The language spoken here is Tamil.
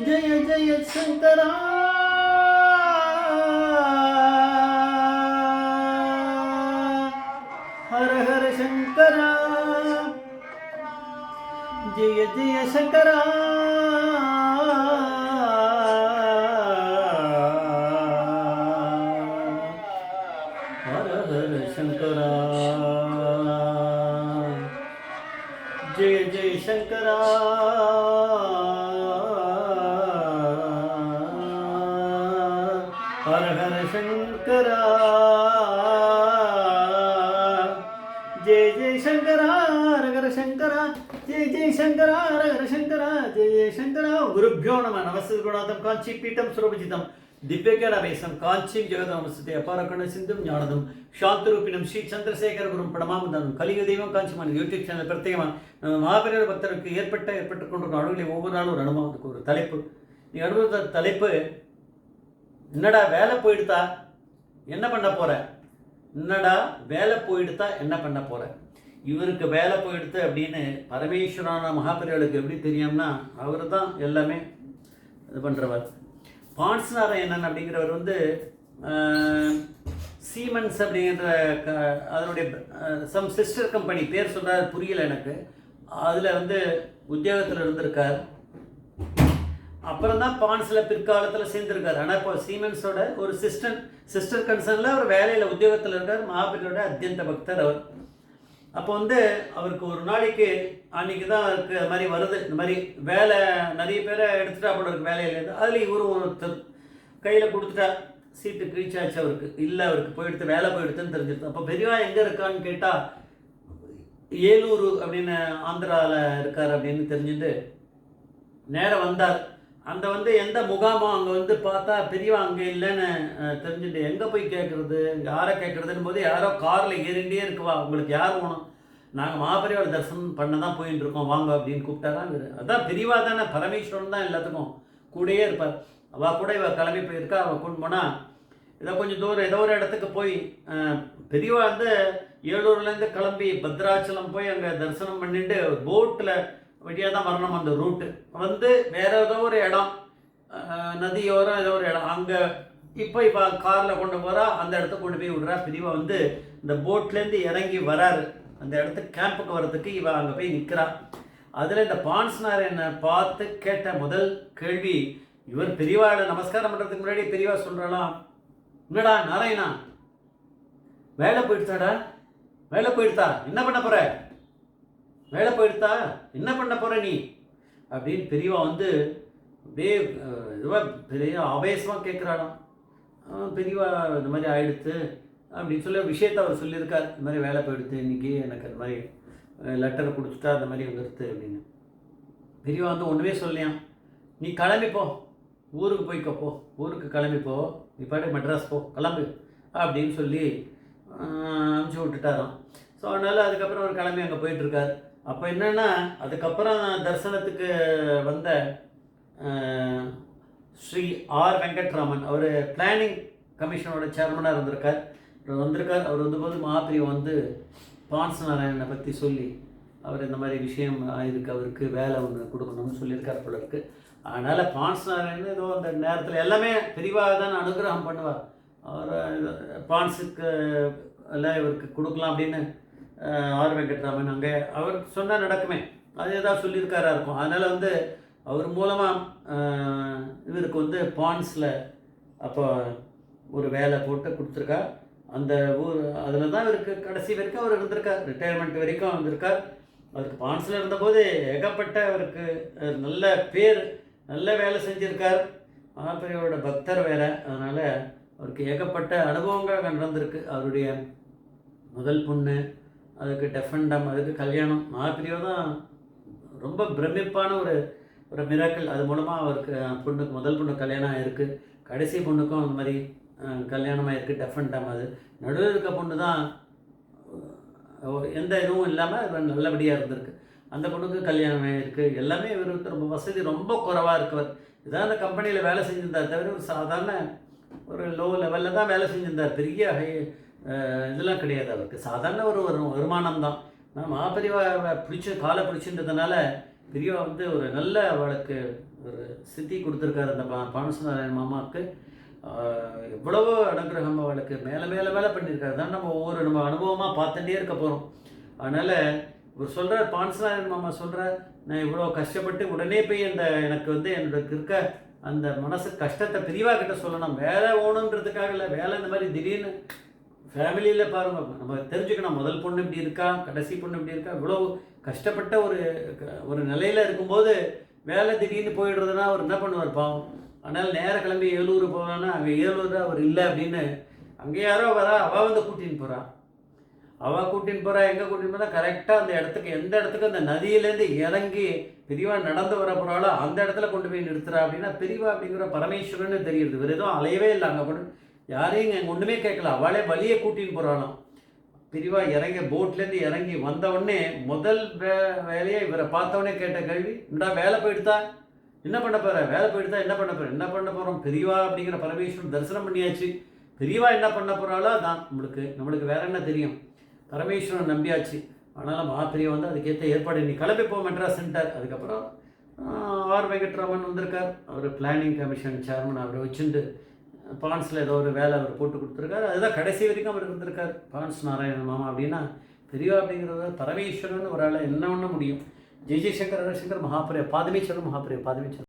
ஜெய ஜெய சங்கரா ஹர ஹர சங்கரா ஜெய ஜெய சங்கரா ஹர ஹர சங்கரா ஜெய ஜெய சங்கரா हर हर शंकरा जय जय शंकरा हर हर शंकरा जय जय शंकरा हर हर शंकरा जय जय शंकरा गुरुभ्यो नमः नमस्ते गुणादम कांची पीठम सुरभिजितम दिव्यज्ञानवेशम कांची जगदनमस्ते अपारकर्ण सिंधुम ज्ञानदम शांतरूपिणम श्री चंद्रशेखर गुरुम प्रणमामदम कलियुग தெய்வம் காஞ்சிமான் யூடியூப் சேனல் பிரத்யேகமாக நம்ம மகாபெரிய பக்தருக்கு ஏற்பட்டுக்கொண்டிருக்கிற அனுபவங்களை ஒவ்வொரு நாளும் ஒரு அனுபவத்துக்கு ஒரு தலைப்பு நீ அனுபவ தலைப்பு என்னடா வேலை போயிடுதா என்ன பண்ண போற என்னடா வேலை போயிடுதா என்ன பண்ண போற இவருக்கு வேலை போயிடுது அப்படின்னு பரமேஸ்வரான மகாபெரியவளுக்கு எப்படி தெரியும்னா அவர் தான் எல்லாமே இது பண்ணுறவர். பான்ஸ் நாராயணன் அப்படிங்கிறவர் வந்து சீமன்ஸ் அப்படிங்கிற அதனுடைய சம் சிஸ்டர் கம்பெனி பேர் சொல்கிறார் புரியலை எனக்கு. அதில் வந்து உத்தியோகத்தில் இருந்திருக்கார். அப்புறம் தான் பான்ஸில் பிற்காலத்தில் சேர்ந்துருக்கார். ஆனால் இப்போ சீமென்ஸோட ஒரு சிஸ்டர் கன்சர்னில் அவர் வேலையில் உத்தியோகத்தில் இருக்கார். மகாபெரியோட அத்தியந்த பக்தர் அவர். அப்போ வந்து அவருக்கு ஒரு நாளைக்கு அன்றைக்கி தான் அவருக்கு அது மாதிரி வருது, இந்த மாதிரி வேலை நிறைய பேரை எடுத்துட்டா போல இருக்கு வேலையிலேருந்து. அதில் இவரும் ஒருத்தர் கையில் கொடுத்துட்டா சீட்டு கிழிச்சாச்சு அவருக்கு. இல்லை அவருக்கு போயிடுத்து வேலை போயிடுத்துன்னு தெரிஞ்சிருது. அப்போ பெரியவா எங்கே இருக்கான்னு கேட்டால் ஏலூர் அப்படின்னு ஆந்திராவில் இருக்கார் அப்படின்னு தெரிஞ்சுட்டு நேரம் வந்தார். அந்த வந்து எந்த முகாமோ அங்கே வந்து பார்த்தா பெரியவா அங்கே இல்லைன்னு தெரிஞ்சுட்டு எங்கே போய் கேட்குறது யாரை கேட்குறதுன்னு போது யாரோ காரில் ஏறிண்டே இருக்குவா, உங்களுக்கு யார் வேணும், நாங்கள் மகாபெரியோட தரிசனம் பண்ண தான் போயின்னு இருக்கோம் வாங்க அப்படின்னு கூப்பிட்டாரா. அதான் பெரியவா தானே, பரமேஸ்வரன் தான் எல்லாத்துக்கும் கூடயே இருப்பார். அவள் கூட இவள் கிளம்பி போயிருக்கா. அவள் கொண்டு போனால் ஏதோ கொஞ்சம் தூரம் ஏதோ ஒரு இடத்துக்கு போய் பெரியவா வந்து ஏலூர்லேருந்து கிளம்பி பத்ராச்சலம் போய் அங்கே தரிசனம் பண்ணிட்டு போட்டில் வழியாக தான் வரணும். அந்த ரூட்டு வந்து வேறு ஏதோ ஒரு இடம், நதியோரம் ஏதோ ஒரு இடம், அங்கே இப்போ காரில் கொண்டு போகிறா. அந்த இடத்துக்கு கொண்டு போய் விடுறா. பெரியவா வந்து இந்த போட்லேருந்து இறங்கி வராரு. அந்த இடத்துக்கு கேம்புக்கு வர்றதுக்கு இவ அங்கே போய் நிற்கிறா. அதில் இந்த பான்ஸ் நாராயணனை பார்த்து கேட்ட முதல் கேள்வி, இவர் பெரியவாட நமஸ்காரம் பண்ணுறதுக்கு முன்னாடி பெரியவா சொல்கிறாளாம், என்னடா நாராயணா வேலை போயிடுத்தாடா, வேலை போயிடுத்தா என்ன பண்ண போகிற, வேலை போயிடுத்தா என்ன பண்ண போகிற நீ அப்படின்னு பெரியவா வந்து அப்படியே இதுவாக பெரிய ஆவேசமாக கேட்குறாளாம். பெரியவா இந்த மாதிரி ஆயிடுத்து அப்படின்னு சொல்லி விஷயத்தை அவர் சொல்லியிருக்கார். இந்த மாதிரி வேலை போயிடுத்து இன்றைக்கி எனக்கு அந்த மாதிரி லெட்டரை கொடுத்துட்டா அந்த மாதிரி வந்துடுத்து அப்படின்னு. பெரியவா வந்து ஒன்றுமே சொல்லியான், நீ கிளம்பிப்போ ஊருக்கு போய்க்கப்போ, ஊருக்கு கிளம்பிப்போ, நீ பாட்டு மெட்ராஸ் போ கிளம்பு அப்படின்னு சொல்லி அனுப்பிச்சி விட்டுட்டாராம். ஸோ அதனால் அதுக்கப்புறம் அவர் கிளம்பி அங்கே போயிட்டுருக்கார். அப்போ என்னென்னா அதுக்கப்புறம் தரிசனத்துக்கு வந்த ஸ்ரீ ஆர் வெங்கட்ராமன், அவர் பிளானிங் கமிஷனோட சேர்மனாக இருந்திருக்கார். அவர் வந்தபோது மகாபிரிவா வந்து பான்ஸ் நாராயணனை பற்றி சொல்லி அவர் இந்த மாதிரி விஷயம் ஆயிருக்கு, அவருக்கு வேலை ஒன்று கொடுக்கணும்னு சொல்லியிருக்கார் போல இருக்கு. அதனால் பான்ஸ் நாராயணன் ஏதோ அந்த நேரத்தில் எல்லாமே பெரியவாக தான் அனுகிரகம் பண்ணுவார். அவர் பான்ஸுக்கு எல்லாம் இவருக்கு கொடுக்கலாம் அப்படின்னு ஆர் வெங்கட்ராமன் அங்கே அவர் சொன்னால் நடக்குமே, அது ஏதாவது சொல்லியிருக்காரா இருக்கும். அதனால் வந்து அவர் மூலமாக இவருக்கு வந்து பான்ஸில் அப்போ ஒரு வேலை போட்டு கொடுத்துருக்கா. அந்த ஊர் அதில் தான் இவருக்கு கடைசி வரைக்கும் அவர் இருந்திருக்கார், ரிட்டையர்மெண்ட் வரைக்கும் வந்திருக்கார். அவருக்கு பான்ஸில் இருந்தபோது ஏகப்பட்ட அவருக்கு நல்ல பேர், நல்ல வேலை செஞ்சுருக்கார். மகாபெரியோட பக்தர் வேறு. அதனால் அவருக்கு ஏகப்பட்ட அனுபவங்கள் நடந்திருக்கு. அவருடைய முதல் பொண்ணு, அதுக்கு டெஃபண்டம், அதுக்கு கல்யாணம். மகாபெரியோட தான் ரொம்ப பிரமிப்பான ஒரு மிராக்கள். அது மூலமாக அவருக்கு பொண்ணுக்கு முதல் பொண்ணு கல்யாணம் ஆகிருக்கு. கடைசி பொண்ணுக்கும் அந்த மாதிரி கல்யாணம் ஆகிருக்கு, டெஃபண்டம். அது நடுவில் இருக்க பொண்ணு தான் எந்த இதுவும் இல்லாமல் நல்லபடியாக இருந்திருக்கு. அந்த பொண்ணுக்கு கல்யாணம் ஆகிருக்கு. எல்லாமே இவருக்கு ரொம்ப வசதி ரொம்ப குறைவாக இருக்கவர். இதான் அந்த கம்பெனியில் வேலை செஞ்சுருந்தார் தவிர ஒரு சாதாரண ஒரு லோ லெவலில் தான் வேலை செஞ்சுருந்தார். பெரிய இதெல்லாம் கிடையாது அவருக்கு. சாதாரண ஒரு வருமானம் தான். நான் மகாபெரிவா காலை பிடிச்சின்றதுனால பெரியவா வந்து ஒரு நல்ல அவளுக்கு ஒரு சித்தி கொடுத்துருக்காரு அந்த பானசநாராயண மாமாவுக்கு. எவ்வளவோ அனுகிரகம் அவளுக்கு மேலே மேலே மேலே பண்ணியிருக்காரு. தான் நம்ம அனுபவமாக பார்த்துட்டே இருக்க போகிறோம். அதனால் இவர் சொல்கிறார், பானசநாராயண மாமா சொல்கிறார், நான் இவ்வளோ கஷ்டப்பட்டு உடனே போய் அந்த எனக்கு வந்து என்னோட இருக்க அந்த மனசு கஷ்டத்தை பெரியவா கிட்ட சொல்லணும். வேலை ஓணுன்றதுக்காக இல்லை, வேலை இந்த மாதிரி திடீர்னு ஃபேமிலியில் பாருங்கள், நம்ம தெரிஞ்சுக்கணும். முதல் பொண்ணு இப்படி இருக்கா, கடைசி பொண்ணு இப்படி இருக்கா, இவ்வளோ கஷ்டப்பட்ட ஒரு நிலையில் இருக்கும்போது வேலை திடீர்னு போயிடுறதுனா அவர் என்ன பண்ணுவார் பாவம். அதனால் நேராக கிளம்பி ஏலூர் போகிறான்னா அங்கே ஏலூரில் அவர் இல்லை அப்படின்னு அங்கே யாரோ வரா, அவள் வந்து கூட்டின்னு போகிறான். அவள் கூட்டின்னு போகிறா, எங்கே கூட்டின்னு போகிறா, கரெக்டாக அந்த இடத்துக்கு எந்த இடத்துக்கு அந்த நதியிலேருந்து இறங்கி பெரியவா நடந்து வர போகிறாளோ அந்த இடத்துல கொண்டு போய் நிறுத்துறா. அப்படின்னா பெரியவா அப்படிங்கிற பரமேஸ்வரன்னு தெரியுது. வேறு எதுவும் அலையவே இல்லை அங்கே கொண்டு, யாரையும் இங்கே ஒன்றுமே கேட்கல. அவளே வழியை கூட்டின்னு போகிறாளாம். பெரியவா இறங்கி போட்லேருந்து இறங்கி வந்தவுடனே முதல் வேலையை இவரை பார்த்தவொடனே கேட்ட கேள்வி, இந்தா வேலை போயிடுதா, என்ன பண்ண போகிற, வேலை போயிடுதா, என்ன பண்ண போகிற, என்ன பண்ண போகிறோம். பெரியவா அப்படிங்கிற பரமேஸ்வரன் தரிசனம் பண்ணியாச்சு. பெரியவா என்ன பண்ண போகிறாளோ அதான் நம்மளுக்கு வேற என்ன தெரியும். பரமேஸ்வரன் நம்பியாச்சு. ஆனாலும் மகாபிரியா வந்து அதுக்கேற்ற ஏற்பாடு, நீ கிளம்பி போ மெட்ராஸ் சென்டர். அதுக்கப்புறம் ஆர் வெங்கட்ராமன் வந்திருக்கார், அவர் பிளானிங் கமிஷன் சேர்மன். அவரை வச்சுட்டு பான்ஸில் ஏதோ ஒரு வேலை அவர் போட்டு கொடுத்துருக்காரு. அதுதான் கடைசி வரைக்கும் அவர் இருந்திருக்கார், பான்ஸ் நாராயண மாமா. அப்படின்னா பெரியவா அப்படிங்கிறத பரமேஸ்வரன் ஒரு ஆளை என்ன பண்ண முடியும். ஜெய் ஜெய்சங்கர் ஹரசங்கர் மகாபிரியா பாதமேஸ்வரன் மகாபிரியா பாதமேஸ்வரன்.